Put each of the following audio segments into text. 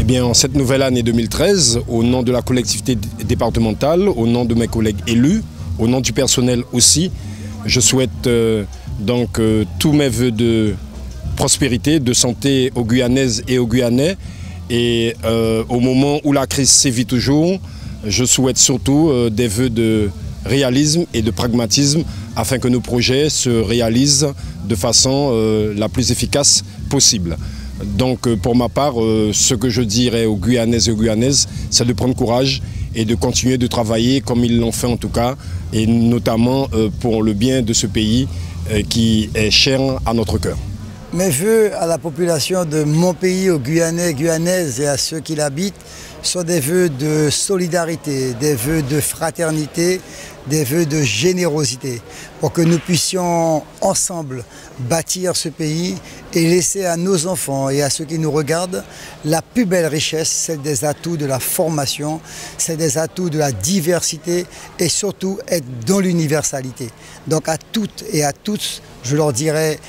bien, en cette nouvelle année 2013, au nom de la collectivité départementale, au nom de mes collègues élus, au nom du personnel aussi, je souhaite tous mes vœux de prospérité, de santé aux Guyanaises et aux Guyanais. Et au moment où la crise sévit toujours, je souhaite surtout des vœux de réalisme et de pragmatisme afin que nos projets se réalisent de façon la plus efficace possible. Donc pour ma part, ce que je dirais aux Guyanaises et aux Guyanaises, c'est de prendre courage et de continuer de travailler comme ils l'ont fait en tout cas, et notamment pour le bien de ce pays qui est cher à notre cœur. Mes vœux à la population de mon pays, aux Guyanais, Guyanaises et à ceux qui l'habitent, sont des vœux de solidarité, des vœux de fraternité, des vœux de générosité, pour que nous puissions ensemble bâtir ce pays et laisser à nos enfants et à ceux qui nous regardent la plus belle richesse, celle des atouts de la formation, celle des atouts de la diversité et surtout être dans l'universalité. Donc à toutes et à tous, je leur dirais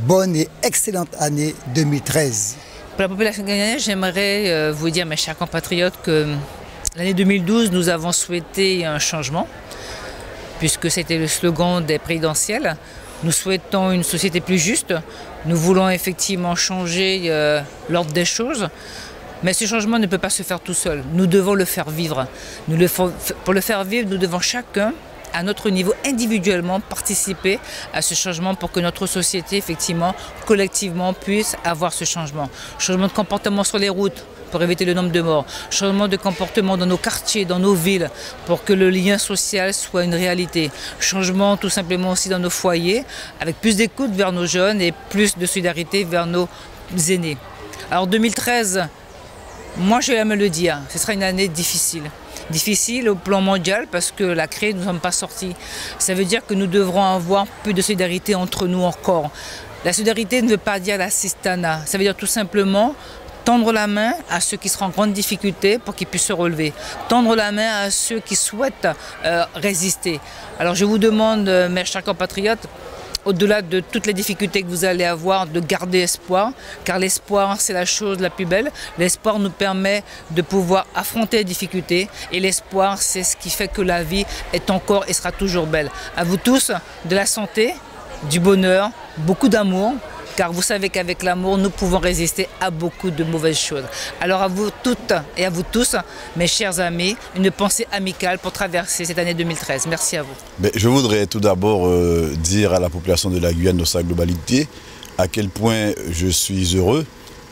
bonne et excellente année 2013. Pour la population guyanaise, j'aimerais vous dire, mes chers compatriotes, que l'année 2012, nous avons souhaité un changement, puisque c'était le slogan des présidentielles. Nous souhaitons une société plus juste. Nous voulons effectivement changer l'ordre des choses. Mais ce changement ne peut pas se faire tout seul. Nous devons le faire vivre. Pour le faire vivre, nous devons chacun, à notre niveau, individuellement, participer à ce changement pour que notre société, effectivement, collectivement, puisse avoir ce changement. Changement de comportement sur les routes pour éviter le nombre de morts. Changement de comportement dans nos quartiers, dans nos villes, pour que le lien social soit une réalité. Changement tout simplement aussi dans nos foyers, avec plus d'écoute vers nos jeunes et plus de solidarité vers nos aînés. Alors 2013, moi je vais me le dire, ce sera une année difficile. Difficile au plan mondial parce que la crise, nous ne sommes pas sortis. Ça veut dire que nous devrons avoir plus de solidarité entre nous encore. La solidarité ne veut pas dire l'assistanat. Ça veut dire tout simplement tendre la main à ceux qui seront en grande difficulté pour qu'ils puissent se relever. Tendre la main à ceux qui souhaitent résister. Alors je vous demande, mes chers compatriotes, au-delà de toutes les difficultés que vous allez avoir, de garder espoir, car l'espoir, c'est la chose la plus belle. L'espoir nous permet de pouvoir affronter les difficultés, et l'espoir, c'est ce qui fait que la vie est encore et sera toujours belle. À vous tous, de la santé, du bonheur, beaucoup d'amour, car vous savez qu'avec l'amour, nous pouvons résister à beaucoup de mauvaises choses. Alors à vous toutes et à vous tous, mes chers amis, une pensée amicale pour traverser cette année 2013. Merci à vous. Je voudrais tout d'abord dire à la population de la Guyane dans sa globalité à quel point je suis heureux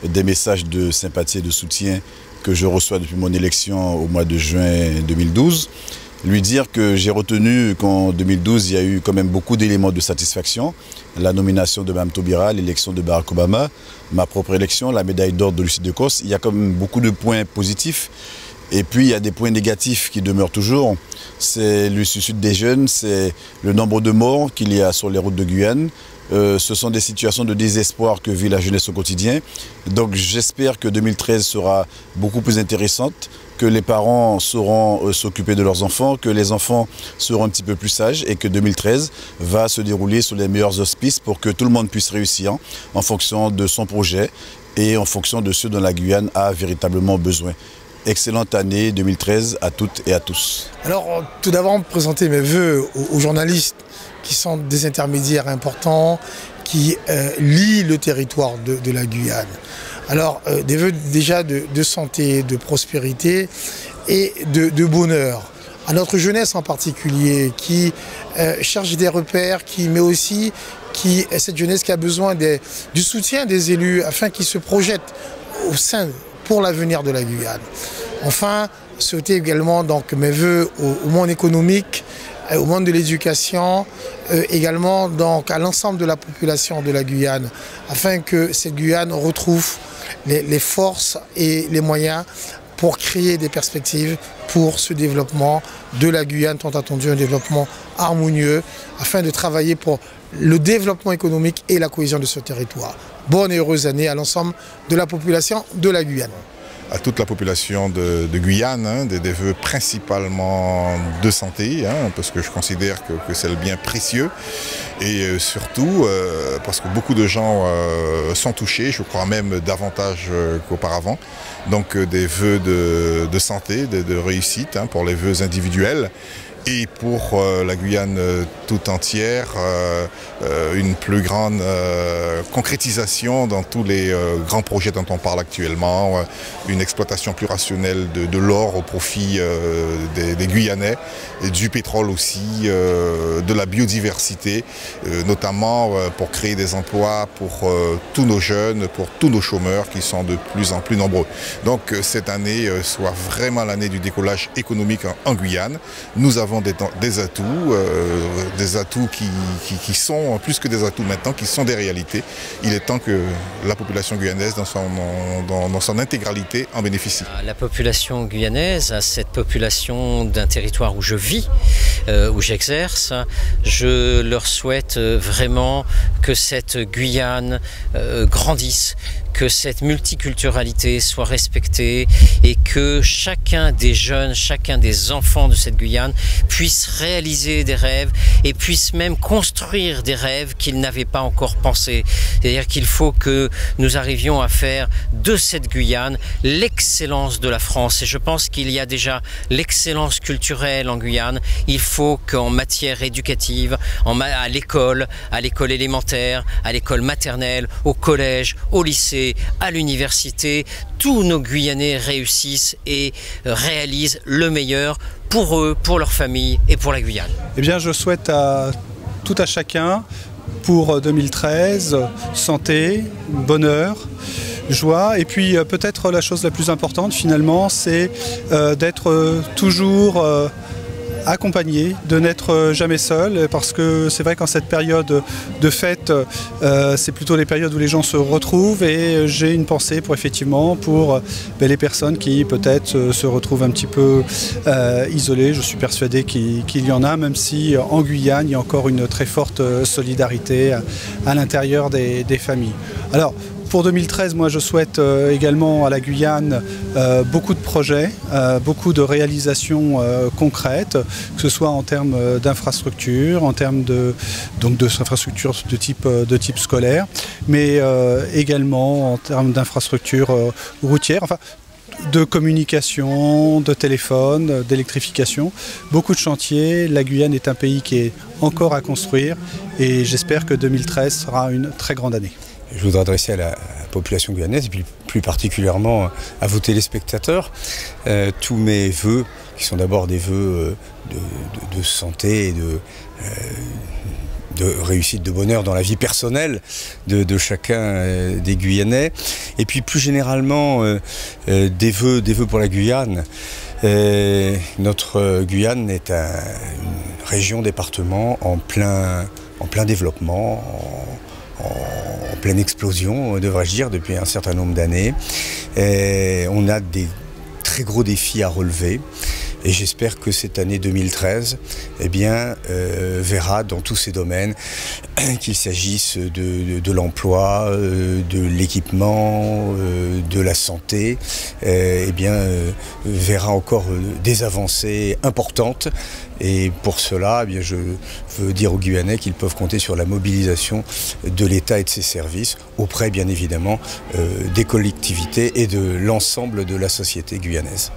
des messages de sympathie et de soutien que je reçois depuis mon élection au mois de juin 2012. Lui dire que j'ai retenu qu'en 2012, il y a eu quand même beaucoup d'éléments de satisfaction. La nomination de Mme Taubira, l'élection de Barack Obama, ma propre élection, la médaille d'or de Lucie Decos. Il y a quand même beaucoup de points positifs. Et puis, il y a des points négatifs qui demeurent toujours. C'est le suicide des jeunes, c'est le nombre de morts qu'il y a sur les routes de Guyane. Ce sont des situations de désespoir que vit la jeunesse au quotidien. Donc j'espère que 2013 sera beaucoup plus intéressante, que les parents sauront s'occuper de leurs enfants, que les enfants seront un petit peu plus sages et que 2013 va se dérouler sous les meilleurs auspices pour que tout le monde puisse réussir en fonction de son projet et en fonction de ce dont la Guyane a véritablement besoin. Excellente année 2013 à toutes et à tous. Alors tout d'abord, présenter mes vœux aux journalistes qui sont des intermédiaires importants, qui lient le territoire de la Guyane. Alors des vœux déjà de santé, de prospérité et de bonheur. À notre jeunesse en particulier, qui cherche des repères, mais aussi cette jeunesse qui a besoin du soutien des élus afin qu'ils se projettent au sein pour l'avenir de la Guyane. Enfin, souhaiter également donc mes vœux au monde économique, au monde de l'éducation, également donc à l'ensemble de la population de la Guyane, afin que cette Guyane retrouve les forces et les moyens pour créer des perspectives pour ce développement de la Guyane, tant attendu, un développement harmonieux, afin de travailler pour le développement économique et la cohésion de ce territoire. Bonne et heureuse année à l'ensemble de la population de la Guyane. à toute la population de Guyane, hein, des vœux principalement de santé, hein, parce que je considère que c'est le bien précieux, et surtout parce que beaucoup de gens sont touchés, je crois même davantage qu'auparavant. Donc des vœux de santé, de réussite, hein, pour les vœux individuels. Et pour la Guyane tout entière, une plus grande concrétisation dans tous les grands projets dont on parle actuellement, une exploitation plus rationnelle de l'or au profit des Guyanais, et du pétrole aussi, de la biodiversité, notamment pour créer des emplois pour tous nos jeunes, pour tous nos chômeurs qui sont de plus en plus nombreux. Donc cette année soit vraiment l'année du décollage économique en Guyane. Nous avons des atouts qui sont plus que des atouts maintenant, qui sont des réalités. Il est temps que la population guyanaise dans son intégralité en bénéficie. La population guyanaise, cette population d'un territoire où je vis, où j'exerce, je leur souhaite vraiment que cette Guyane grandisse, que cette multiculturalité soit respectée et que chacun des jeunes, chacun des enfants de cette Guyane puisse réaliser des rêves et puisse même construire des rêves qu'ils n'avaient pas encore pensés. C'est-à-dire qu'il faut que nous arrivions à faire de cette Guyane l'excellence de la France. Et je pense qu'il y a déjà l'excellence culturelle en Guyane. Il faut qu'en matière éducative, à l'école élémentaire, à l'école maternelle, au collège, au lycée, à l'université, tous nos Guyanais réussissent et réalisent le meilleur pour eux, pour leur famille et pour la Guyane. Eh bien, je souhaite à tout à chacun pour 2013 santé, bonheur, joie, et puis peut-être la chose la plus importante finalement, c'est d'être toujours accompagné, de n'être jamais seul, parce que c'est vrai qu'en cette période de fête, c'est plutôt les périodes où les gens se retrouvent, et j'ai une pensée pour les personnes qui peut-être se retrouvent un petit peu isolées. Je suis persuadé qu'il y en a, même si en Guyane il y a encore une très forte solidarité à l'intérieur des familles. Alors, pour 2013, moi je souhaite également à la Guyane beaucoup de projets, beaucoup de réalisations concrètes, que ce soit en termes d'infrastructures, en termes d'infrastructures de type scolaire, mais également en termes d'infrastructures routières, enfin, de communication, de téléphone, d'électrification, beaucoup de chantiers. La Guyane est un pays qui est encore à construire, et j'espère que 2013 sera une très grande année. Je voudrais adresser à la population guyanaise, et puis plus particulièrement à vos téléspectateurs, tous mes vœux, qui sont d'abord des vœux de santé et de réussite, de bonheur dans la vie personnelle de chacun des Guyanais, et puis plus généralement des vœux pour la Guyane. Notre Guyane est une région, département en plein développement, en pleine explosion, devrais-je dire, depuis un certain nombre d'années. On a des très gros défis à relever, et j'espère que cette année 2013 verra dans tous ces domaines, qu'il s'agisse de l'emploi, de l'équipement, de la santé, verra encore des avancées importantes. Et pour cela, je veux dire aux Guyanais qu'ils peuvent compter sur la mobilisation de l'État et de ses services, auprès bien évidemment des collectivités et de l'ensemble de la société guyanaise.